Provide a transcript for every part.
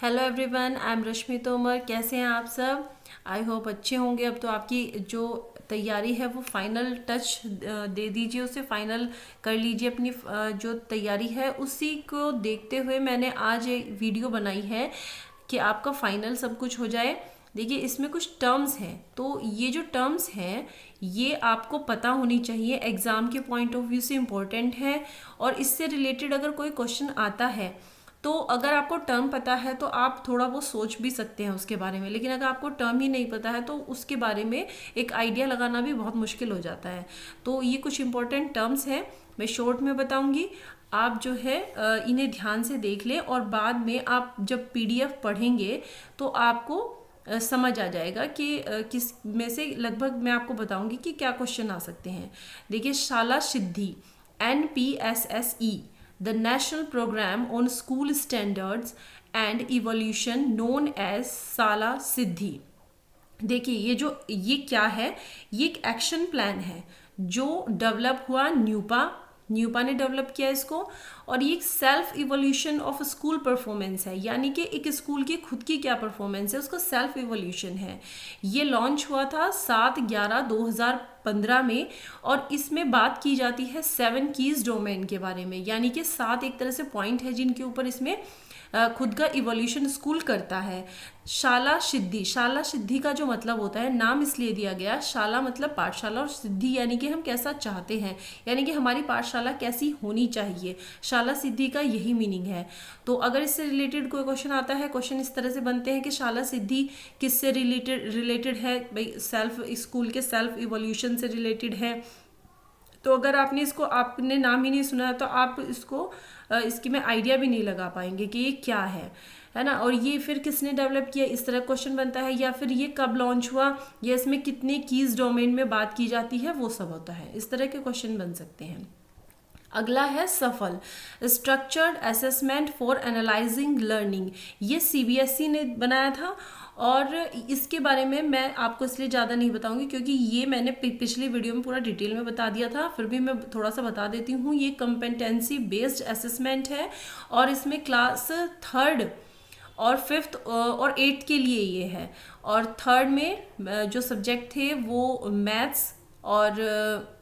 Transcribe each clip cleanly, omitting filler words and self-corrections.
Hello everyone, I am रश्मि तोमर। कैसे हैं आप सब? आई होप अच्छे होंगे। अब तो आपकी जो तैयारी है वो फाइनल टच दे दीजिए, उसे फाइनल कर लीजिए। अपनी जो तैयारी है उसी को देखते हुए मैंने आज एक वीडियो बनाई है कि आपका फाइनल सब कुछ हो जाए। देखिए, इसमें कुछ टर्म्स हैं, तो ये जो टर्म्स हैं ये आपको पता होनी चाहिए, एग्ज़ाम के पॉइंट ऑफ व्यू से इम्पोर्टेंट है। और इससे रिलेटेड अगर कोई क्वेश्चन आता है तो अगर आपको टर्म पता है तो आप थोड़ा वो सोच भी सकते हैं उसके बारे में, लेकिन अगर आपको टर्म ही नहीं पता है तो उसके बारे में एक आइडिया लगाना भी बहुत मुश्किल हो जाता है। तो ये कुछ इंपॉर्टेंट टर्म्स हैं, मैं शॉर्ट में बताऊंगी। आप जो है इन्हें ध्यान से देख लें और बाद में आप जब पीडीएफ पढ़ेंगे तो आपको समझ आ जाएगा कि किस में से लगभग मैं आपको बताऊंगी कि क्या क्वेश्चन आ सकते हैं। देखिए, शाला सिद्धि NPSSE, the National Program on School Standards and Evolution known as साला सिद्धि। देखिए, ये क्या है? ये एक एक्शन प्लान है जो डेवलप हुआ न्यूपा ने डेवलप किया इसको। और ये एक self evolution of school performance है, यानी कि एक स्कूल की खुद की क्या परफॉर्मेंस है उसका सेल्फ इवोल्यूशन है। ये लॉन्च हुआ था 7/11/2015 में। और इसमें बात की जाती है 7 कीज डोमेन के बारे में, यानी कि 7 एक तरह से पॉइंट है जिनके ऊपर इसमें खुद का इवोल्यूशन स्कूल करता है। शाला सिद्धि का जो मतलब होता है, नाम इसलिए दिया गया, शाला मतलब पाठशाला और सिद्धि यानी कि हम कैसा चाहते हैं, यानी कि हमारी पाठशाला कैसी होनी चाहिए। शाला सिद्धि का यही मीनिंग है। तो अगर इससे रिलेटेड कोई क्वेश्चन आता है, क्वेश्चन इस तरह से बनते हैं कि शाला सिद्धि किससे रिलेटेड है? भाई सेल्फ, स्कूल के सेल्फ इवोल्यूशन से रिलेटेड है। तो अगर आपने नाम ही नहीं सुना है तो आप इसकी में आइडिया भी नहीं लगा पाएंगे कि ये क्या है ना। और ये फिर किसने डेवलप किया, इस तरह क्वेश्चन बनता है। या फिर ये कब लॉन्च हुआ, या इसमें कितने कीज डोमेन में बात की जाती है, वो सब होता है। इस तरह के क्वेश्चन बन सकते हैं। अगला है सफल, structured assessment for analysing learning. ये सीबीएसई ने बनाया था और इसके बारे में मैं आपको इसलिए ज़्यादा नहीं बताऊंगी क्योंकि ये मैंने पिछली वीडियो में पूरा डिटेल में बता दिया था। फिर भी मैं थोड़ा सा बता देती हूँ। ये कंपेटेंसी बेस्ड असेसमेंट है और इसमें क्लास 3rd और 5th और 8th के लिए ये है। और 3rd में जो सब्जेक्ट थे वो मैथ्स और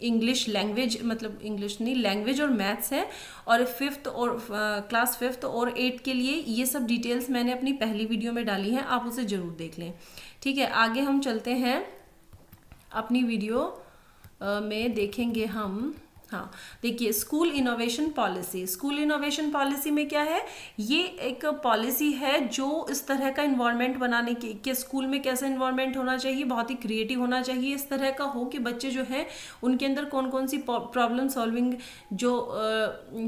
इंग्लिश लैंग्वेज, मतलब इंग्लिश नहीं, लैंग्वेज और मैथ्स है। और क्लास 5th और 8th के लिए ये सब डिटेल्स मैंने अपनी पहली वीडियो में डाली हैं, आप उसे ज़रूर देख लें। ठीक है, आगे हम चलते हैं। अपनी वीडियो में देखेंगे हम। हाँ, देखिए, स्कूल इनोवेशन पॉलिसी में क्या है? ये एक पॉलिसी है जो इस तरह का इन्वायरमेंट बनाने की कि स्कूल में कैसा इन्वायरमेंट होना चाहिए, बहुत ही क्रिएटिव होना चाहिए। इस तरह का हो कि बच्चे जो हैं उनके अंदर कौन कौन सी प्रॉब्लम सॉल्विंग जो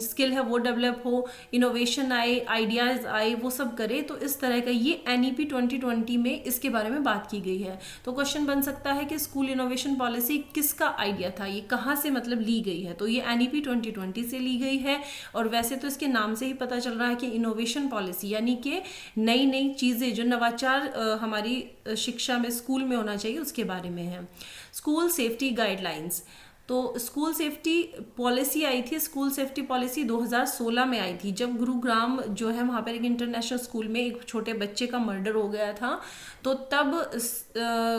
स्किल है वो डेवलप हो, इनोवेशन आए, आइडियाज़ आए, वो सब करे। तो इस तरह का ये NEP 2020 में इसके बारे में बात की गई है। तो क्वेश्चन बन सकता है कि स्कूल इनोवेशन पॉलिसी किसका आइडिया था, ये कहाँ से मतलब ली गई है? तो ये NEP 2020 से ली गई है। और वैसे तो इसके नाम से ही पता चल रहा है कि इनोवेशन पॉलिसी यानी कि नई नई चीज़ें, जो नवाचार हमारी शिक्षा में, स्कूल में होना चाहिए, उसके बारे में है। स्कूल सेफ्टी गाइडलाइंस, तो स्कूल सेफ्टी पॉलिसी आई थी, स्कूल सेफ्टी पॉलिसी 2016 में आई थी, जब गुरुग्राम जो है वहाँ पर एक इंटरनेशनल स्कूल में एक छोटे बच्चे का मर्डर हो गया था। तो तब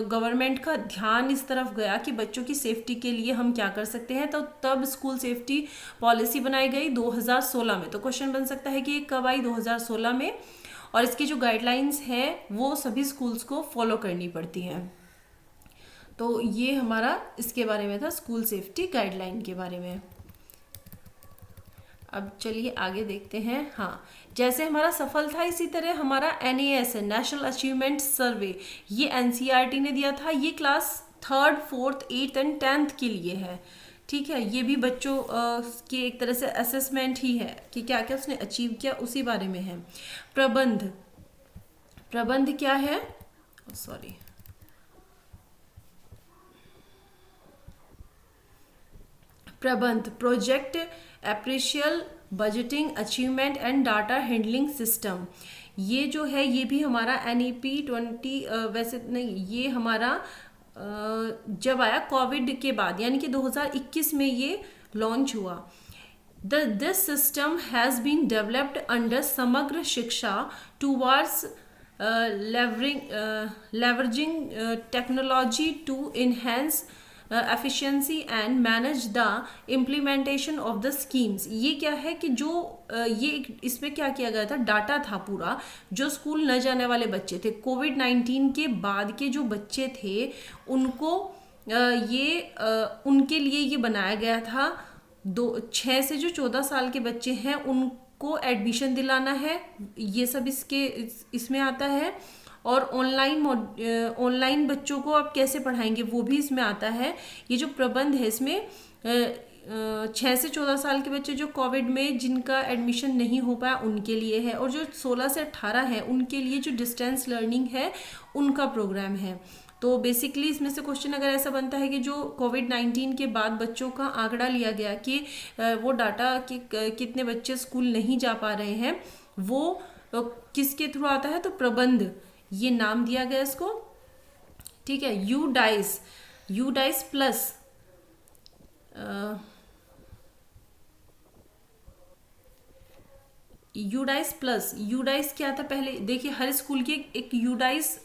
गवर्नमेंट का ध्यान इस तरफ गया कि बच्चों की सेफ्टी के लिए हम क्या कर सकते हैं। तो तब स्कूल सेफ्टी पॉलिसी बनाई गई 2016 में। तो क्वेश्चन बन सकता है कि ये कब आई? 2016 में। और इसकी जो गाइडलाइंस है वो सभी स्कूल्स को फॉलो करनी पड़ती हैं। तो ये हमारा इसके बारे में था, स्कूल सेफ्टी गाइडलाइन के बारे में। अब चलिए आगे देखते हैं। हाँ, जैसे हमारा सफल था इसी तरह हमारा NAS है, नेशनल अचीवमेंट सर्वे। ये NCERT ने दिया था। ये class 3rd 4th 8th and 10th के लिए है। ठीक है, ये भी बच्चों के एक तरह से असेसमेंट ही है कि क्या क्या उसने अचीव किया, उसी बारे में है। प्रबंध क्या है? Sorry, Prabandh, project appraisal budgeting achievement and data handling system. ये जो है ये भी हमारा NEP 20 वैसे नहीं, ये हमारा जब आया कोविड के बाद, यानी कि 2021 में ये लॉन्च हुआ। This system has been developed under Samagra Shiksha towards leveraging technology to enhance efficiency and manage the implementation of the schemes. ये क्या है कि जो इसमें क्या किया गया था, डाटा था पूरा, जो स्कूल न जाने वाले बच्चे थे, कोविड-19 के बाद के जो बच्चे थे उनको उनके लिए ये बनाया गया था। 6 से जो 14 साल के बच्चे हैं उनको एडमिशन दिलाना है, ये सब इसमें आता है। और ऑनलाइन बच्चों को आप कैसे पढ़ाएंगे वो भी इसमें आता है। ये जो प्रबंध है इसमें 6 से 14 साल के बच्चे जो कोविड में जिनका एडमिशन नहीं हो पाया उनके लिए है, और जो 16 से 18 है उनके लिए जो डिस्टेंस लर्निंग है उनका प्रोग्राम है। तो बेसिकली इसमें से क्वेश्चन अगर ऐसा बनता है कि जो कोविड-19 के बाद बच्चों का आंकड़ा लिया गया कि वो डाटा कि कितने बच्चे स्कूल नहीं जा पा रहे हैं, वो किसके थ्रू आता है, तो प्रबंध, ये नाम दिया गया इसको। ठीक है, यूडाइस प्लस यूडाइस क्या था पहले, देखिए हर स्कूल की एक यूडाइस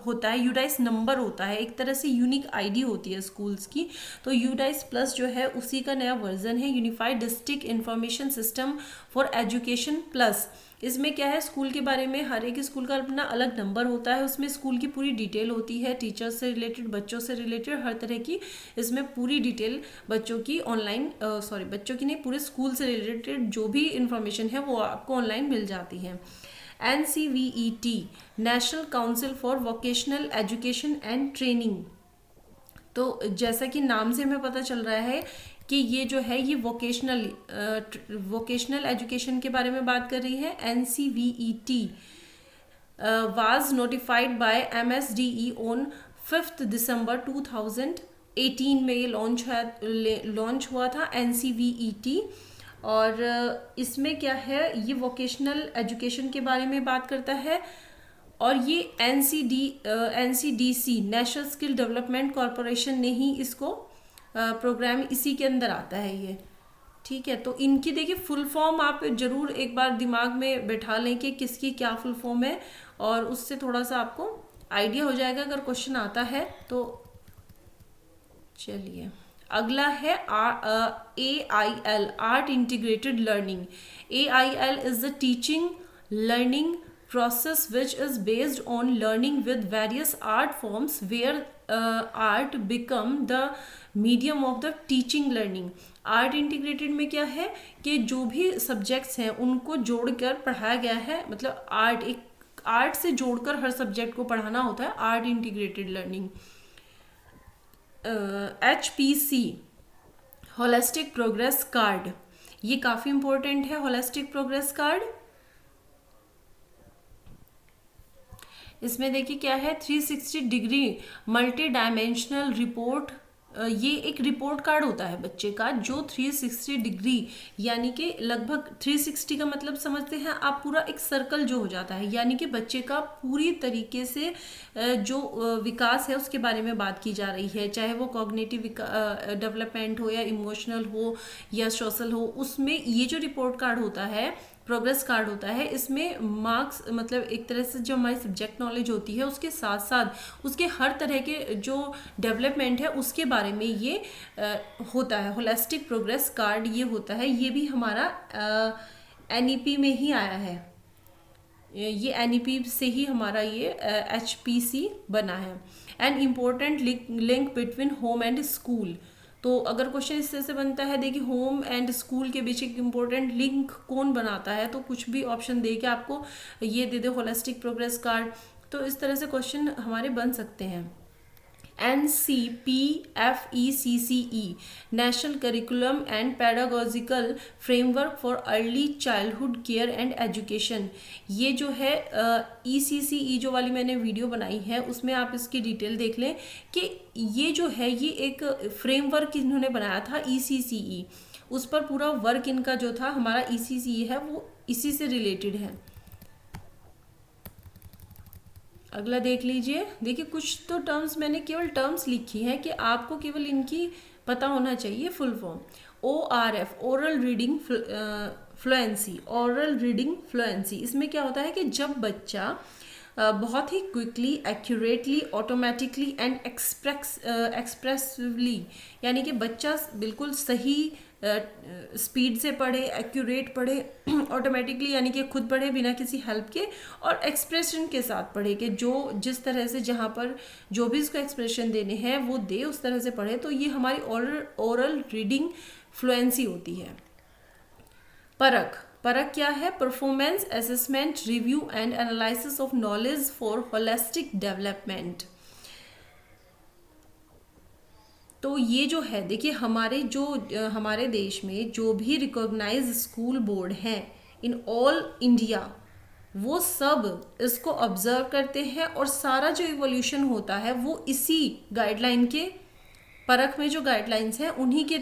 होता है, यूडाइस नंबर होता है, एक तरह से यूनिक आईडी होती है स्कूल्स की। तो यूडाइस प्लस जो है उसी का नया वर्जन है, unified district information system for education plus. इसमें क्या है, स्कूल के बारे में हर एक स्कूल का अपना अलग नंबर होता है, उसमें स्कूल की पूरी डिटेल होती है, टीचर्स से रिलेटेड, बच्चों से रिलेटेड, हर तरह की इसमें पूरी डिटेल बच्चों की ऑनलाइन बच्चों की नहीं, पूरे स्कूल से रिलेटेड जो भी इंफॉर्मेशन है वो आपको ऑनलाइन मिल जाती है। NCVET national council for vocational education and training. तो जैसा कि नाम से हमें पता चल रहा है कि ये जो है ये वोकेशनल एजुकेशन के बारे में बात कर रही है। NCVET was notified by MSDE on 5 दिसंबर 2018 में ये लॉन्च हुआ था NCVET। और इसमें क्या है, ये वोकेशनल एजुकेशन के बारे में बात करता है, और ये NCDC national skill development corporation ने ही इसको प्रोग्राम इसी के अंदर आता है ये। ठीक है, तो इनकी देखिए फुल फॉर्म आप जरूर एक बार दिमाग में बैठा लें कि किसकी क्या फुल फॉर्म है, और उससे थोड़ा सा आपको आइडिया हो जाएगा अगर क्वेश्चन आता है तो। चलिए अगला है AIL art integrated learning. AIL is the teaching learning process which is based on learning with various art forms where art become the medium of the teaching learning। Art integrated में क्या है कि जो भी सब्जेक्ट्स हैं उनको जोड़कर पढ़ाया गया है, मतलब आर्ट से जोड़कर हर सब्जेक्ट को पढ़ाना होता है, art integrated learning. HPC holistic progress card, ये काफ़ी इंपॉर्टेंट है होलिस्टिक प्रोग्रेस कार्ड। इसमें देखिए क्या है, 360 डिग्री मल्टी डायमेंशनल रिपोर्ट, ये एक रिपोर्ट कार्ड होता है बच्चे का जो 360 डिग्री, यानी कि लगभग 360 का मतलब समझते हैं आप, पूरा एक सर्कल जो हो जाता है, यानी कि बच्चे का पूरी तरीके से जो विकास है उसके बारे में बात की जा रही है, चाहे वो कॉग्निटिव डेवलपमेंट हो या इमोशनल हो या सोशल हो, उसमें ये जो रिपोर्ट कार्ड होता है, प्रोग्रेस कार्ड होता है, इसमें मार्क्स, मतलब एक तरह से जो हमारी सब्जेक्ट नॉलेज होती है उसके साथ साथ उसके हर तरह के जो डेवलपमेंट है उसके बारे में ये होता है। होलिस्टिक प्रोग्रेस कार्ड ये होता है, ये भी हमारा NEP में ही आया है, ये NEP से ही हमारा ये HPC बना है। An important link between home and school. तो अगर क्वेश्चन इस तरह से बनता है, देखिए होम एंड स्कूल के बीच एक इम्पोर्टेंट लिंक कौन बनाता है, तो कुछ भी ऑप्शन दे के आपको ये दे दे होलिस्टिक प्रोग्रेस कार्ड, तो इस तरह से क्वेश्चन हमारे बन सकते हैं। NCPFECCE national curriculum and pedagogical framework for early childhood care and education. ये जो है ECCE जो वाली मैंने वीडियो बनाई है उसमें आप इसकी डिटेल देख लें कि ये जो है ये एक फ्रेमवर्क इन्होंने बनाया था ECCE, उस पर पूरा वर्क इनका जो था हमारा ECCE है वो इसी से रिलेटेड है। अगला देख लीजिए, देखिए कुछ तो टर्म्स मैंने केवल टर्म्स लिखी हैं कि आपको केवल इनकी पता होना चाहिए full form. ORF, oral reading fluency, oral reading fluency, इसमें क्या होता है कि जब बच्चा बहुत ही quickly, accurately, automatically and expressively, यानी कि बच्चा बिल्कुल सही स्पीड से पढ़े, एक्यूरेट पढ़े, ऑटोमेटिकली यानी कि खुद पढ़े बिना किसी हेल्प के, और एक्सप्रेशन के साथ पढ़े कि जो जिस तरह से जहाँ पर जो भी इसको एक्सप्रेशन देने हैं वो दे, उस तरह से पढ़े। तो ये हमारी ओरल रीडिंग फ्लुएंसी होती है। परख, परख क्या है? Performance assessment, review and analysis of knowledge for holistic development. तो ये जो है, देखिए हमारे देश में जो भी रिकॉग्नाइज स्कूल बोर्ड हैं इन ऑल इंडिया, वो सब इसको ऑब्जर्व करते हैं और सारा जो इवोल्यूशन होता है वो इसी गाइडलाइन के, परख में जो गाइडलाइंस हैं उन्हीं के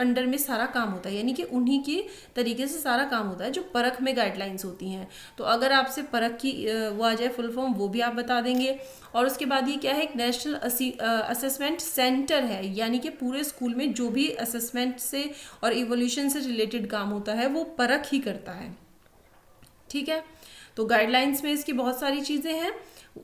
अंडर में सारा काम होता है, यानी कि उन्हीं के तरीके से सारा काम होता है जो परख में गाइडलाइंस होती हैं। तो अगर आपसे परख की वो आ जाए फुल फॉर्म, वो भी आप बता देंगे। और उसके बाद ये क्या है? एक नेशनल असेसमेंट सेंटर है, यानी कि पूरे स्कूल में जो भी असेसमेंट से और इवोल्यूशन से रिलेटेड काम होता है वो परख ही करता है। ठीक है, तो गाइडलाइंस में इसकी बहुत सारी चीज़ें हैं,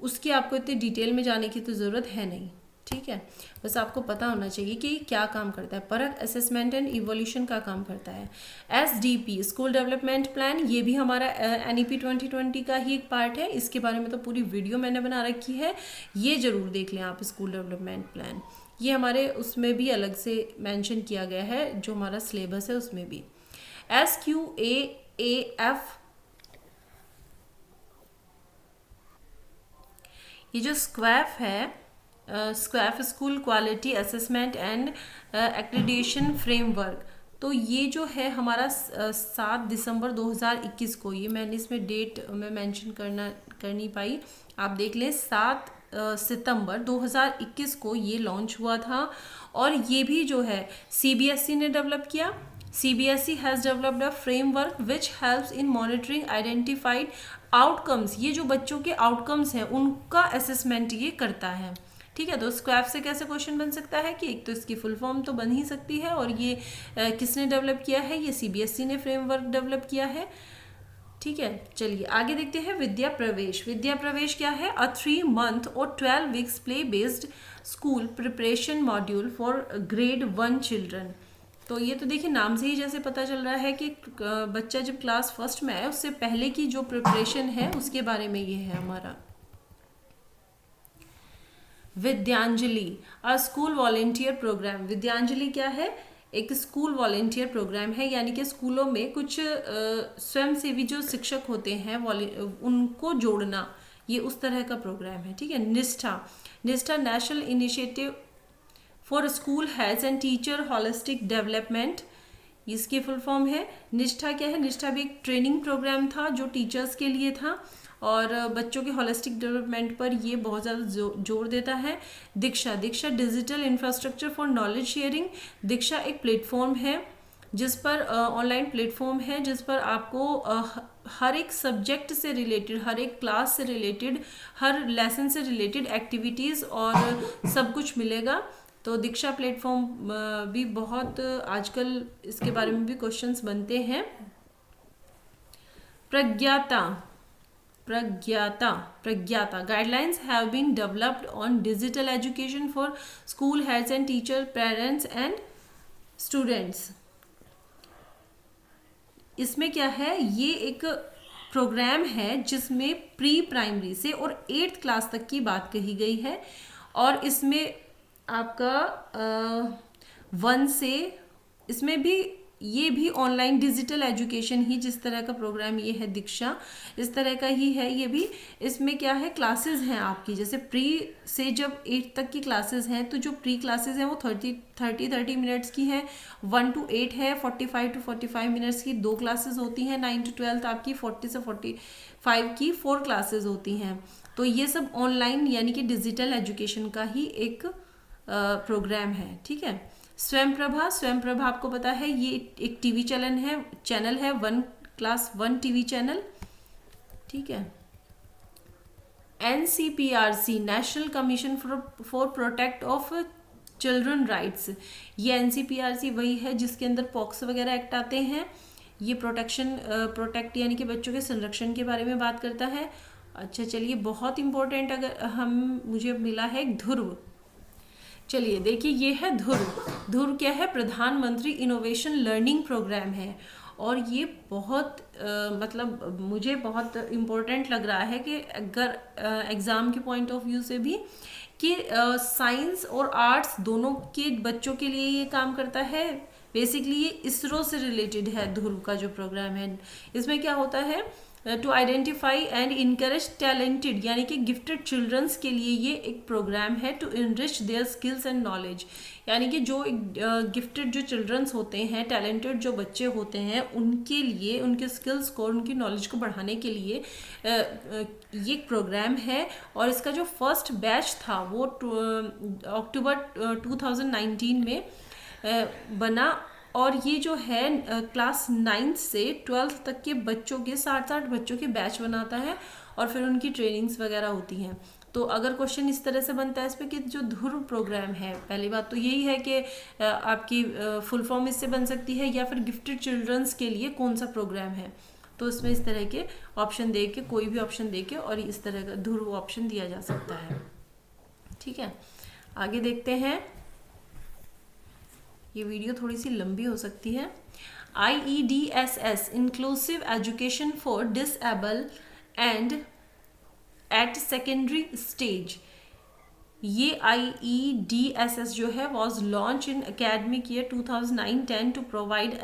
उसकी आपको इतनी डिटेल में जाने की तो ज़रूरत है नहीं। ठीक है, बस आपको पता होना चाहिए कि क्या काम करता है। परख असेसमेंट एंड इवोल्यूशन का काम करता है। SDP स्कूल डेवलपमेंट प्लान, ये भी हमारा NEP 2020 का ही एक पार्ट है। इसके बारे में तो पूरी वीडियो मैंने बना रखी है, ये जरूर देख लें आप। स्कूल डेवलपमेंट प्लान ये हमारे उसमें भी अलग से मेंशन किया गया है, जो हमारा सिलेबस है उसमें भी। SQAAF, ये जो स्क्वैफ है, SQAAF school quality assessment and accreditation framework, तो ये जो है हमारा 7 दिसंबर 2021 को, ये मैंने इसमें डेट में मेंशन कर नहीं पाई, आप देख लें, 7 सितंबर 2021 को ये लॉन्च हुआ था। और ये भी जो है CBSE ने डेवलप किया। CBSE has developed a framework which helps in monitoring identified outcomes, ये जो बच्चों के आउटकम्स हैं उनका असेसमेंट ये करता है। ठीक है, तो स्क्वैफ से कैसे क्वेश्चन बन सकता है कि एक तो इसकी फुल फॉर्म तो बन ही सकती है, और ये किसने डेवलप किया है? ये CBSE ने फ्रेमवर्क डेवलप किया है। ठीक है, चलिए आगे देखते हैं। विद्या प्रवेश, विद्या प्रवेश क्या है? अ 3 मंथ और 12 weeks play based school preparation module for grade 1 children. तो ये तो देखिए नाम से ही जैसे पता चल रहा है कि बच्चा जब क्लास फर्स्ट में आए उससे पहले की जो प्रिपरेशन है उसके बारे में ये है हमारा। Vidyanjali, a school volunteer programme. Vidyanjali क्या है? एक स्कूल वॉलेंटियर प्रोग्राम है, यानी कि स्कूलों में कुछ स्वयंसेवी जो शिक्षक होते हैं उनको जोड़ना, ये उस तरह का प्रोग्राम है। ठीक है, निष्ठा, निष्ठा national initiative for school health and teacher holistic development, इसकी फुल फॉर्म है। निष्ठा क्या है? निष्ठा भी एक ट्रेनिंग प्रोग्राम था जो टीचर्स के लिए था और बच्चों के होलिस्टिक डेवलपमेंट पर ये बहुत ज़्यादा जोर देता है। Diksha, Diksha digital infrastructure for knowledge sharing. Diksha एक प्लेटफॉर्म है जिस पर ऑनलाइन प्लेटफॉर्म है जिस पर आपको हर एक सब्जेक्ट से रिलेटेड, हर एक क्लास से रिलेटेड, हर लेसन से रिलेटेड एक्टिविटीज़ और सब कुछ मिलेगा। तो दीक्षा प्लेटफॉर्म भी बहुत आजकल इसके बारे में भी क्वेश्चंस बनते हैं। Pragyata, Pragyata, Pragyata guidelines have been developed on digital education for school heads and teacher, parents and students. इसमें क्या है? ये एक प्रोग्राम है जिसमें प्री प्राइमरी से और 8th क्लास तक की बात कही गई है, और इसमें आपका 1 से, इसमें भी ये भी ऑनलाइन डिजिटल एजुकेशन ही जिस तरह का प्रोग्राम ये है दीक्षा, इस तरह का ही है ये भी। इसमें क्या है? क्लासेस हैं आपकी, जैसे प्री से जब 8 तक की क्लासेस हैं तो जो प्री क्लासेस हैं वो 30 मिनट्स की हैं, 1 to 8 है, 45 to 45 मिनट्स की 2 क्लासेस होती हैं, 9 to 12 आपकी 40 से 45 की 4 क्लासेस होती हैं। तो ये सब ऑनलाइन यानी कि डिजिटल एजुकेशन का ही एक प्रोग्राम है। ठीक है, स्वयं प्रभा, स्वयं प्रभा आपको पता है ये एक टीवी चैनल है 1 क्लास 1 टीवी चैनल। ठीक है, NCPRC national commission for protect of children rights, ये एनसीपीआरसी वही है जिसके अंदर पॉक्स वगैरह एक्ट आते हैं। ये प्रोटेक्ट यानी कि बच्चों के संरक्षण के बारे में बात करता है। अच्छा चलिए, बहुत इंपॉर्टेंट अगर मुझे मिला है एक ध्रुव। चलिए देखिए, ये है ध्रुव। ध्रुव क्या है? प्रधानमंत्री इनोवेशन लर्निंग प्रोग्राम है। और ये बहुत मतलब मुझे बहुत इम्पोर्टेंट लग रहा है कि अगर एग्ज़ाम के पॉइंट ऑफ व्यू से भी कि साइंस और आर्ट्स दोनों के बच्चों के लिए ये काम करता है। बेसिकली ये इसरो से रिलेटेड है ध्रुव का जो प्रोग्राम है। इसमें क्या होता है? To identify and encourage talented यानी कि गिफ्टेड चिल्ड्रंस के लिए ये एक प्रोग्राम है to enrich their skills and knowledge. यानी कि जो गिफ्टेड जो चिल्ड्रंस होते हैं, टैलेंटेड जो बच्चे होते हैं, उनके लिए उनके स्किल्स को, उनकी नॉलेज को बढ़ाने के लिए ये प्रोग्राम है। और इसका जो फर्स्ट बैच था वो अक्टूबर 2019 में बना। और ये जो है क्लास 9 से 12 तक के बच्चों के 60 बच्चों के बैच बनाता है और फिर उनकी ट्रेनिंग्स वगैरह होती हैं। तो अगर क्वेश्चन इस तरह से बनता है इस पर कि जो ध्रुव प्रोग्राम है, पहली बात तो यही है कि आपकी फुल फॉर्म इससे बन सकती है या फिर गिफ्टेड चिल्ड्रंस के लिए कौन सा प्रोग्राम है। तो इसमें इस तरह के ऑप्शन दे के, कोई भी ऑप्शन दे के, और इस तरह का ध्रुव ऑप्शन दिया जा सकता है। ठीक है, आगे देखते हैं। ये वीडियो थोड़ी सी लंबी हो सकती है। IEDSS inclusive education for disable and at secondary stage. ये IEDSS जो है was launch in academic year 2009-10 to provide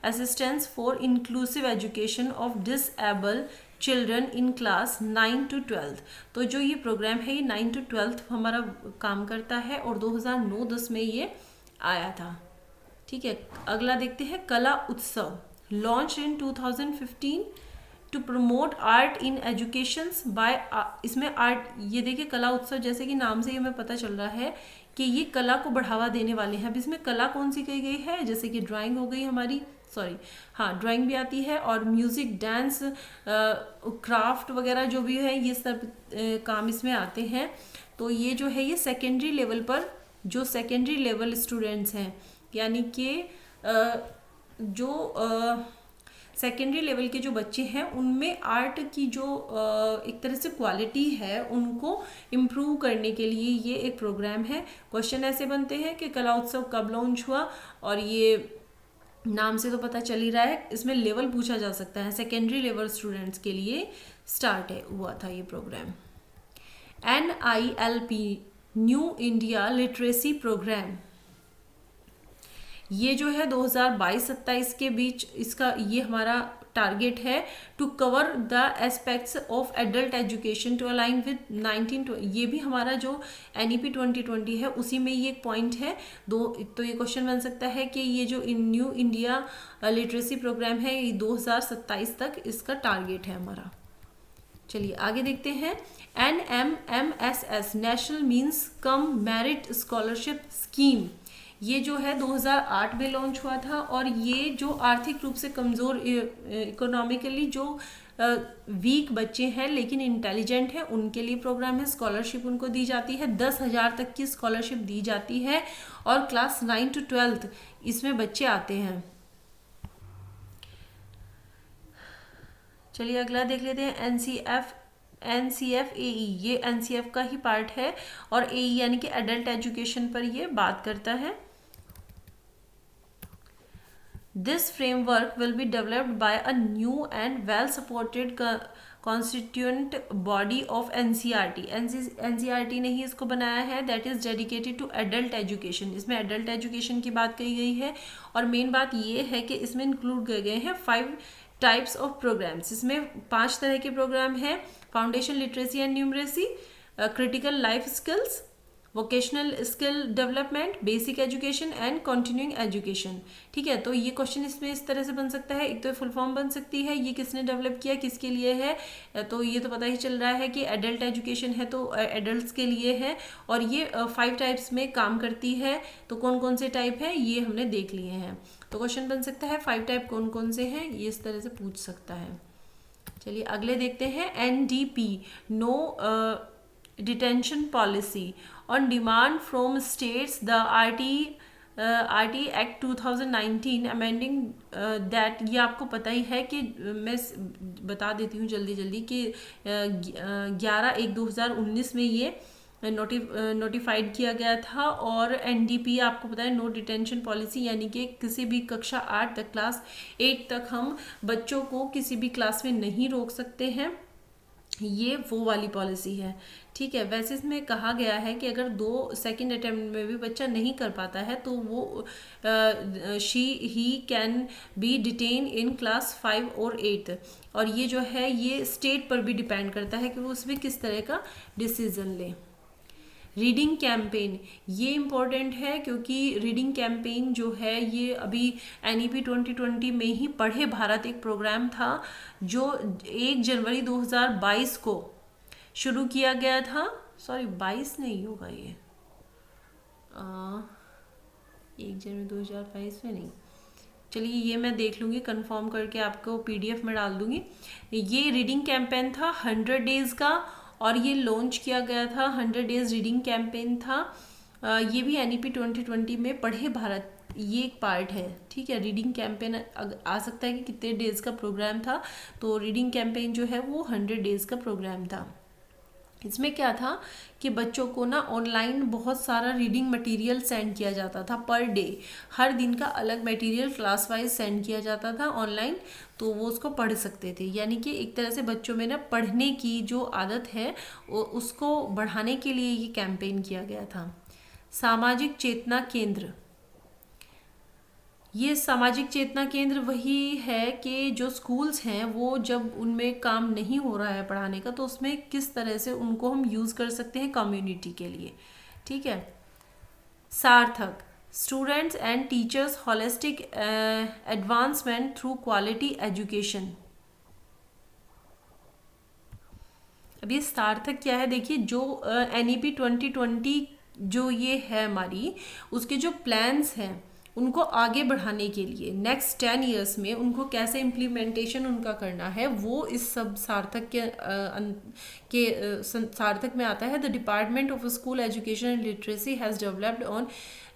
assistance for inclusive education of disable children in class 9 to 12। तो जो ये प्रोग्राम है ये 9 to 12 हमारा काम करता है और 2009-10 में ये आया था। ठीक है, अगला देखते हैं Kala Utsav. Launch in 2015 to promote art in education by, इसमें आर्ट, ये देखिए कला उत्सव, जैसे कि नाम से हमें पता चल रहा है कि ये कला को बढ़ावा देने वाले हैं। अब इसमें कला कौन सी कही गई है? जैसे कि ड्राइंग हो गई हमारी, सॉरी हाँ ड्राइंग भी आती है, और म्यूज़िक, डांस, क्राफ्ट वगैरह जो भी है ये सब काम इसमें आते हैं। तो ये जो है ये सेकेंडरी लेवल पर, जो सेकेंडरी लेवल स्टूडेंट्स हैं, यानी कि जो सेकेंडरी लेवल के जो बच्चे हैं उनमें आर्ट की जो एक तरह से क्वालिटी है उनको इम्प्रूव करने के लिए ये एक प्रोग्राम है। क्वेश्चन ऐसे बनते हैं कि कला उत्सव कब लॉन्च हुआ, और ये नाम से तो पता चल ही रहा है, इसमें लेवल पूछा जा सकता है। सेकेंडरी लेवल स्टूडेंट्स के लिए स्टार्ट हुआ था ये programme. NILP new India literacy programme, ये जो है 2022-27 के बीच इसका ये हमारा टारगेट है to cover the aspects of adult education to align with 1920। ये भी हमारा जो NEP 2020 है उसी में ये एक पॉइंट है। तो ये क्वेश्चन बन सकता है कि ये जो न्यू इंडिया लिटरेसी प्रोग्राम है ये 2027 तक इसका टारगेट है हमारा। चलिए आगे देखते हैं। NMMSS national means cum merit scholarship scheme, ये जो है 2008 में लॉन्च हुआ था। और ये जो आर्थिक रूप से कमज़ोर, इकोनॉमिकली जो वीक बच्चे हैं लेकिन इंटेलिजेंट हैं उनके लिए प्रोग्राम है। स्कॉलरशिप उनको दी जाती है, 10,000 तक की स्कॉलरशिप दी जाती है, और क्लास 9 to 12 इसमें बच्चे आते हैं। चलिए अगला देख लेते हैं। NCF AE, ये NCF का ही पार्ट है, और AE यानी कि एडल्ट एजुकेशन पर ये बात करता है। This framework will be developed by a new and well-supported constituent body of NCERT। NCERT ने ही इसको बनाया है, that is dedicated to adult education। इसमें adult education की बात कही गई है, और मेन बात ये है कि इसमें इंक्लूड किए गए हैं 5 टाइप्स ऑफ प्रोग्राम्स। इसमें 5 तरह के प्रोग्राम हैं। Foundation literacy and numeracy, critical life skills, vocational skill development, basic education and continuing education. ठीक है, तो ये क्वेश्चन इसमें इस तरह से बन सकता है। एक तो फुल फॉर्म बन सकती है, ये किसने डेवलप किया, किसके लिए है, तो ये तो पता ही चल रहा है कि एडल्ट एजुकेशन है तो एडल्ट्स के लिए है, और ये 5 टाइप्स में काम करती है। तो कौन कौन से टाइप है ये हमने देख लिए हैं। तो क्वेश्चन बन सकता है 5 टाइप कौन कौन से हैं, ये इस तरह से पूछ सकता है। चलिए अगले देखते हैं। NDP no detention policy on demand from states. The RT Act 2019 amending that, ये आपको पता ही है कि मैं बता देती हूँ जल्दी जल्दी कि 11/1/2019 में ये नोटिफाइड किया गया था। और NDP आपको पता है, नो डिटेंशन पॉलिसी, यानी कि किसी भी कक्षा 8 तक, क्लास 8 तक हम बच्चों को किसी भी क्लास में नहीं रोक सकते हैं, ये वो वाली पॉलिसी है। ठीक है, वैसे इसमें कहा गया है कि अगर 2 सेकेंड अटेम्प्ट में भी बच्चा नहीं कर पाता है तो वो he can be detain in class 5 और 8। और ये जो है ये स्टेट पर भी डिपेंड करता है कि वो उसमें किस तरह का डिसीजन ले। रीडिंग कैंपेन, ये इम्पोर्टेंट है क्योंकि रीडिंग कैंपेन जो है ये अभी NEP 2020 में ही पढ़े भारत एक प्रोग्राम था जो 1 जनवरी 2022 को शुरू किया गया था। सॉरी 22 नहीं होगा ये, 1 जनवरी 2022 में नहीं, चलिए ये मैं देख लूँगी, कंफर्म करके आपको PDF में डाल दूँगी। ये रीडिंग कैंपेन था 100 डेज़ का और ये लॉन्च किया गया था। 100 डेज़ रीडिंग कैंपेन था। ये भी NEP 2020 में पढ़े भारत ये एक पार्ट है। ठीक है, रीडिंग कैंपेन आ सकता है कि कितने डेज़ का प्रोग्राम था, तो रीडिंग कैंपेन जो है वो 100 डेज़ का प्रोग्राम था। इसमें क्या था कि बच्चों को ना ऑनलाइन बहुत सारा रीडिंग मटेरियल सेंड किया जाता था पर डे, हर दिन का अलग मटेरियल क्लास वाइज सेंड किया जाता था ऑनलाइन, तो वो उसको पढ़ सकते थे। यानी कि एक तरह से बच्चों में ना पढ़ने की जो आदत है उसको बढ़ाने के लिए ये कैंपेन किया गया था। सामाजिक चेतना केंद्र, ये सामाजिक चेतना केंद्र वही है कि जो स्कूल्स हैं वो जब उनमें काम नहीं हो रहा है पढ़ाने का तो उसमें किस तरह से उनको हम यूज़ कर सकते हैं कम्युनिटी के लिए। ठीक है। सार्थक, students and teachers holistic advancement through quality education. अब ये सार्थक क्या है, देखिए जो NEP 2020 जो ये है हमारी, उसके जो प्लान्स हैं उनको आगे बढ़ाने के लिए नेक्स्ट 10 ईयर्स में उनको कैसे इम्प्लीमेंटेशन उनका करना है वो इस सब सार्थक के सार्थक में आता है। The department of school education and literacy has developed on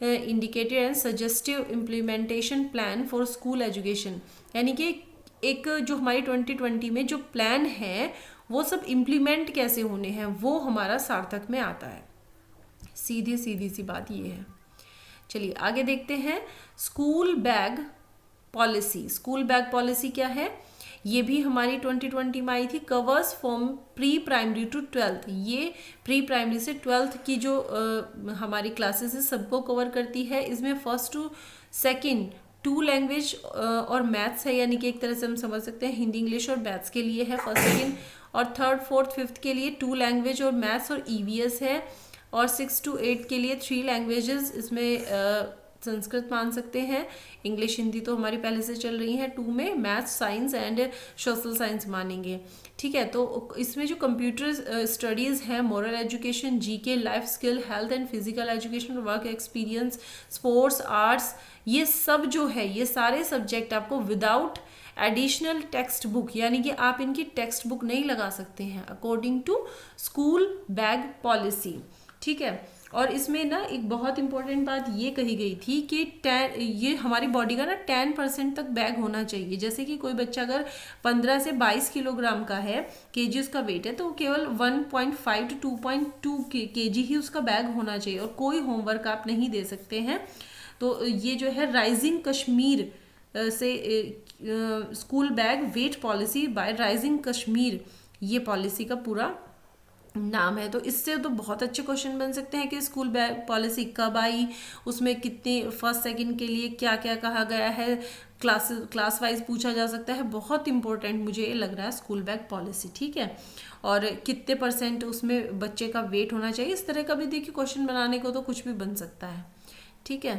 indicated and suggestive implementation plan for school education. यानी कि एक जो हमारी 2020 में जो प्लान है वो सब इम्प्लीमेंट कैसे होने हैं वो हमारा सार्थक में आता है। सीधी सी बात ये है। चलिए आगे देखते हैं। School bag policy, school bag policy क्या है, ये भी हमारी 2020 में आई थी। Covers from pre primary to 12th, ये प्री प्राइमरी से 12th की जो हमारी क्लासेस है सबको कवर करती है। इसमें 1st to 2nd 2 लैंग्वेज और मैथ्स है, यानी कि एक तरह से हम समझ सकते हैं हिंदी इंग्लिश और मैथ्स के लिए है 1st 2nd, और 3rd 4th 5th के लिए 2 लैंग्वेज और मैथ्स और EVS है, और 6 to 8 के लिए 3 लैंग्वेजेस, इसमें संस्कृत मान सकते हैं, इंग्लिश हिंदी तो हमारी पहले से चल रही है। 2 में maths science and social science मानेंगे। ठीक है, तो इसमें जो कंप्यूटर स्टडीज़ है, moral education, GK, life skill, health and physical education, work experience, sports, arts, ये सब जो है ये सारे सब्जेक्ट आपको विदाउट एडिशनल टेक्स्ट बुक, यानी कि आप इनकी टेक्स्ट बुक नहीं लगा सकते हैं according to school bag policy. ठीक है, और इसमें ना एक बहुत इंपॉर्टेंट बात ये कही गई थी कि ये हमारी बॉडी का ना 10% तक बैग होना चाहिए। जैसे कि कोई बच्चा अगर 15 से 22 किलोग्राम का है, केजी उसका वेट है, तो केवल 1.5 to 2.2 केजी ही उसका बैग होना चाहिए, और कोई होमवर्क आप नहीं दे सकते हैं। तो ये जो है राइजिंग कश्मीर से school bag weight policy by rising Kashmir, ये पॉलिसी का पूरा नाम है। तो इससे तो बहुत अच्छे क्वेश्चन बन सकते हैं कि स्कूल बैग पॉलिसी कब आई, उसमें कितने 1st 2nd के लिए क्या क्या कहा गया है, क्लास वाइज पूछा जा सकता है। बहुत इंपॉर्टेंट मुझे ये लग रहा है स्कूल बैग पॉलिसी। ठीक है, और कितने % उसमें बच्चे का वेट होना चाहिए, इस तरह का भी देखिए क्वेश्चन बनाने को तो कुछ भी बन सकता है। ठीक है।